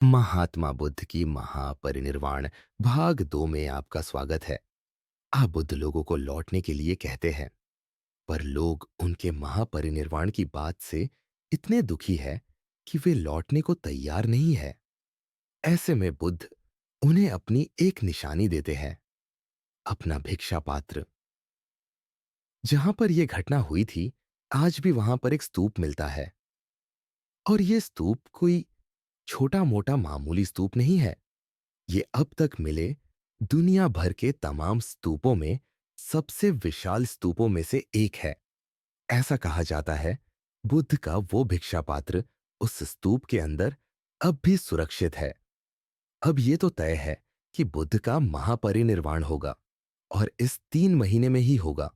महात्मा बुद्ध की महापरिनिर्वाण भाग 2 में आपका स्वागत है। आप बुद्ध लोगों को लौटने के लिए कहते हैं, पर लोग उनके महापरिनिर्वाण की बात से इतने दुखी है कि वे लौटने को तैयार नहीं है। ऐसे में बुद्ध उन्हें अपनी एक निशानी देते हैं, अपना भिक्षा पात्र। जहां पर यह घटना हुई थी, आज भी वहां पर एक स्तूप मिलता है। और यह स्तूप कोई छोटा मोटा मामूली स्तूप नहीं है। ये अब तक मिले दुनिया भर के तमाम स्तूपों में सबसे विशाल स्तूपों में से एक है। ऐसा कहा जाता है, बुद्ध का वो भिक्षा पात्र उस स्तूप के अंदर अब भी सुरक्षित है। अब ये तो तय है कि बुद्ध का महापरिनिर्वाण होगा और इस 3 महीने में ही होगा।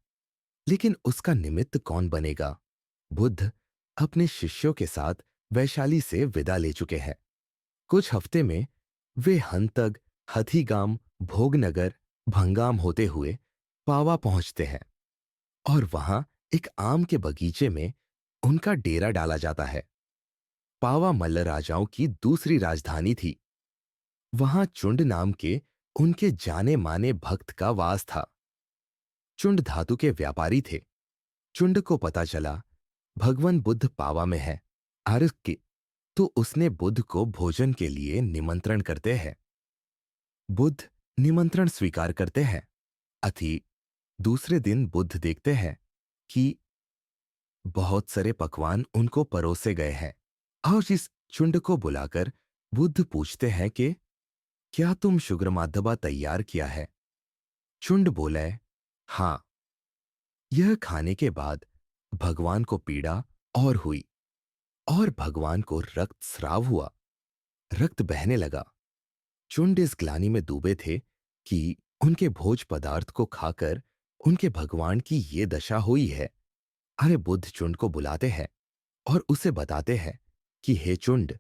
लेकिन उसका निमित्त कौन बनेगा? बुद्ध अपने शिष्यों के साथ वैशाली से विदा ले चुके हैं। कुछ हफ्ते में वे हंतग, हथीगाम, भोगनगर, भंगाम होते हुए पावा पहुंचते हैं और वहां एक आम के बगीचे में उनका डेरा डाला जाता है। पावा मल्ल राजाओं की दूसरी राजधानी थी। वहां चुंड नाम के उनके जाने माने भक्त का वास था। चुंड धातु के व्यापारी थे। चुंड को पता चला भगवान बुद्ध पावा में है अर्घ की, तो उसने बुद्ध को भोजन के लिए निमंत्रण करते हैं। बुद्ध निमंत्रण स्वीकार करते हैं। अति दूसरे दिन बुद्ध देखते हैं कि बहुत सारे पकवान उनको परोसे गए हैं और इस चुंड को बुलाकर बुद्ध पूछते हैं कि क्या तुम शुग्रमाध्यबा तैयार किया है? चुंड बोले, हाँ। यह खाने के बाद भगवान को पीड़ा और हुई और भगवान को रक्त स्राव हुआ। रक्त बहने लगा। चुंड इस ग्लानि में डूबे थे कि उनके भोज पदार्थ को खाकर उनके भगवान की ये दशा हुई है। अरे बुद्ध चुंड को बुलाते हैं और उसे बताते हैं कि हे चुंड,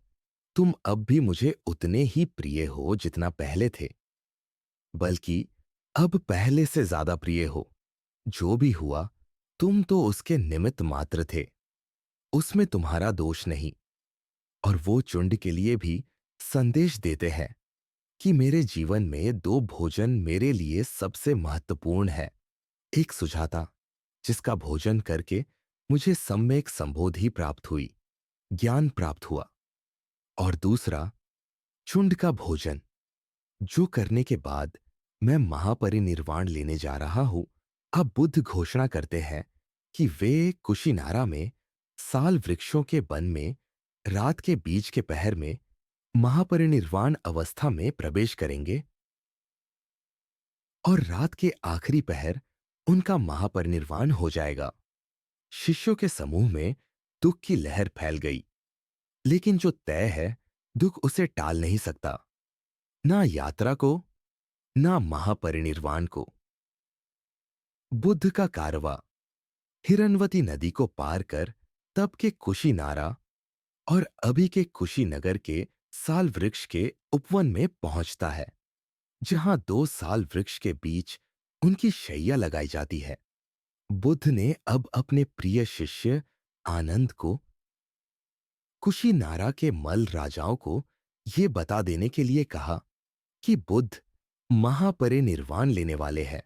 तुम अब भी मुझे उतने ही प्रिय हो जितना पहले थे, बल्कि अब पहले से ज्यादा प्रिय हो। जो भी हुआ, तुम तो उसके निमित्त मात्र थे, उसमें तुम्हारा दोष नहीं। और वो चुंड के लिए भी संदेश देते हैं कि मेरे जीवन में 2 भोजन मेरे लिए सबसे महत्वपूर्ण है। एक सुजाता, जिसका भोजन करके मुझे सम्यक संबोधि प्राप्त हुई, ज्ञान प्राप्त हुआ। और दूसरा चुंड का भोजन, जो करने के बाद मैं महापरिनिर्वाण लेने जा रहा हूं। अब बुद्ध घोषणा करते हैं कि वे कुशीनारा में साल वृक्षों के वन में रात के बीच के पहर में महापरिनिर्वाण अवस्था में प्रवेश करेंगे और रात के आखिरी पहर उनका महापरिनिर्वाण हो जाएगा। शिष्यों के समूह में दुख की लहर फैल गई, लेकिन जो तय है, दुख उसे टाल नहीं सकता, ना यात्रा को, ना महापरिनिर्वाण को। बुद्ध का कारवा हिरनवती नदी को पार कर तब के कुशीनारा और अभी के कुशीनगर के साल वृक्ष के उपवन में पहुंचता है, जहां 2 साल वृक्ष के बीच उनकी शैया लगाई जाती है। बुद्ध ने अब अपने प्रिय शिष्य आनंद को कुशीनारा के मल्ल राजाओं को यह बता देने के लिए कहा कि बुद्ध महापरिनिर्वाण लेने वाले हैं।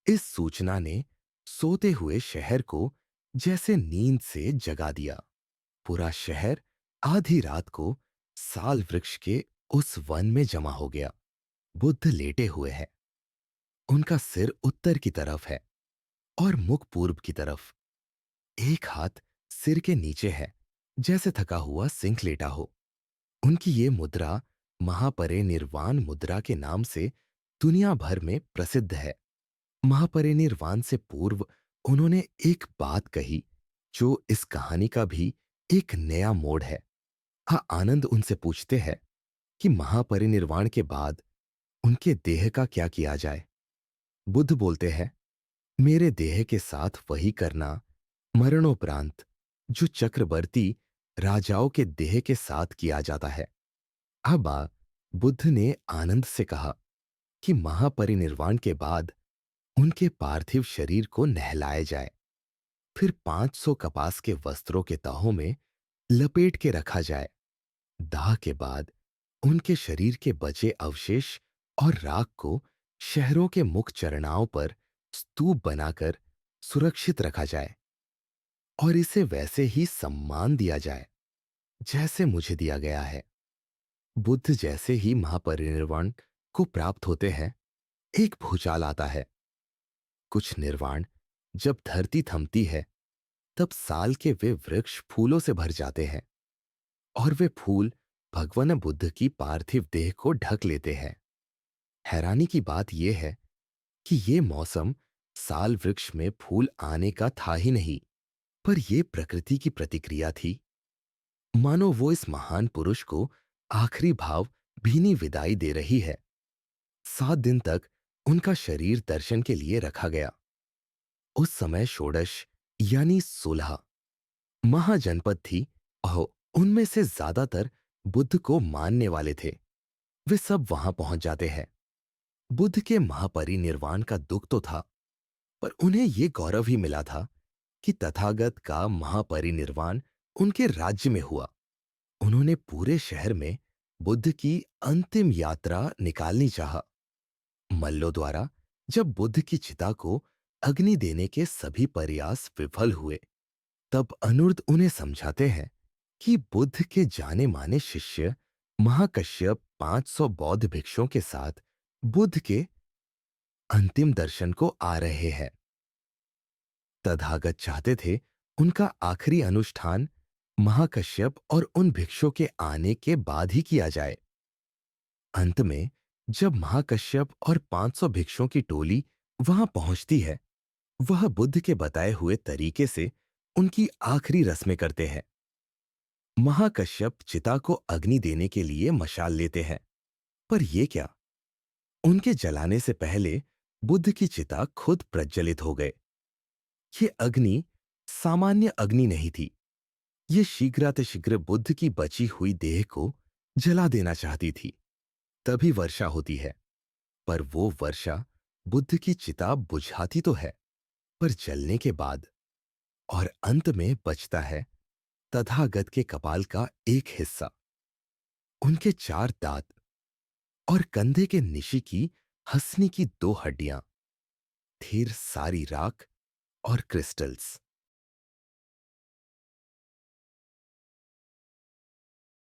इस सूचना ने सोते हुए शहर को जैसे नींद से जगा दिया। पूरा शहर आधी रात को साल वृक्ष के उस वन में जमा हो गया। बुद्ध लेटे हुए हैं। उनका सिर उत्तर की तरफ है और मुख पूर्व की तरफ। एक हाथ सिर के नीचे है, जैसे थका हुआ सिंह लेटा हो। उनकी ये मुद्रा महापरिनिर्वाण मुद्रा के नाम से दुनिया भर में प्रसिद्ध है। महापरिनिर्वाण से पूर्व उन्होंने एक बात कही जो इस कहानी का भी एक नया मोड़ है। हाँ, आनंद उनसे पूछते हैं कि महापरिनिर्वाण के बाद उनके देह का क्या किया जाए। बुद्ध बोलते हैं, मेरे देह के साथ वही करना मरणोपरांत जो चक्रवर्ती राजाओं के देह के साथ किया जाता है। अब बुद्ध ने आनंद से कहा कि महापरिनिर्वाण के बाद उनके पार्थिव शरीर को नहलाया जाए, फिर 500 कपास के वस्त्रों के तहों में लपेट के रखा जाए। दाह के बाद उनके शरीर के बचे अवशेष और राख को शहरों के मुख्य चरणाओं पर स्तूप बनाकर सुरक्षित रखा जाए और इसे वैसे ही सम्मान दिया जाए जैसे मुझे दिया गया है। बुद्ध जैसे ही महापरिनिर्वाण को प्राप्त होते हैं, एक भूचाल आता है। कुछ निर्वाण जब धरती थमती है, तब साल के वे वृक्ष फूलों से भर जाते हैं और वे फूल भगवान बुद्ध की पार्थिव देह को ढक लेते हैं। हैरानी की बात यह है कि ये मौसम साल वृक्ष में फूल आने का था ही नहीं, पर यह प्रकृति की प्रतिक्रिया थी। मानो वो इस महान पुरुष को आखिरी भाव भीनी विदाई दे रही है। 7 दिन तक उनका शरीर दर्शन के लिए रखा गया। उस समय षोडश यानी 16 महाजनपद थी और उनमें से ज्यादातर बुद्ध को मानने वाले थे। वे सब वहां पहुंच जाते हैं। बुद्ध के महापरिनिर्वाण का दुख तो था, पर उन्हें यह गौरव ही मिला था कि तथागत का महापरिनिर्वाण उनके राज्य में हुआ। उन्होंने पूरे शहर में बुद्ध की अंतिम यात्रा निकालनी चाहा। मल्लों द्वारा जब बुद्ध की चिता को अग्नि देने के सभी प्रयास विफल हुए, तब अनुरुद्ध उन्हें समझाते हैं कि बुद्ध के जाने माने शिष्य महाकश्यप 500 बौद्ध भिक्षुओं के साथ बुद्ध के अंतिम दर्शन को आ रहे हैं। तथागत चाहते थे उनका आखिरी अनुष्ठान महाकश्यप और उन भिक्षुओं के आने के बाद ही किया जाए। अंत में जब महाकश्यप और 500 भिक्षुओं की टोली वहां पहुंचती है, वह बुद्ध के बताए हुए तरीके से उनकी आखिरी रस्में करते हैं। महाकश्यप चिता को अग्नि देने के लिए मशाल लेते हैं, पर यह क्या, उनके जलाने से पहले बुद्ध की चिता खुद प्रज्वलित हो गए। ये अग्नि सामान्य अग्नि नहीं थी। ये शीघ्रातिशीघ्र बुद्ध की बची हुई देह को जला देना चाहती थी। तभी वर्षा होती है, पर वो वर्षा बुद्ध की चिता बुझाती तो है, पर जलने के बाद, और अंत में बचता है तथागत के कपाल का एक हिस्सा, उनके 4 दांत और कंधे के निशी की हंसने की 2 हड्डियां, फिर सारी राख और क्रिस्टल्स।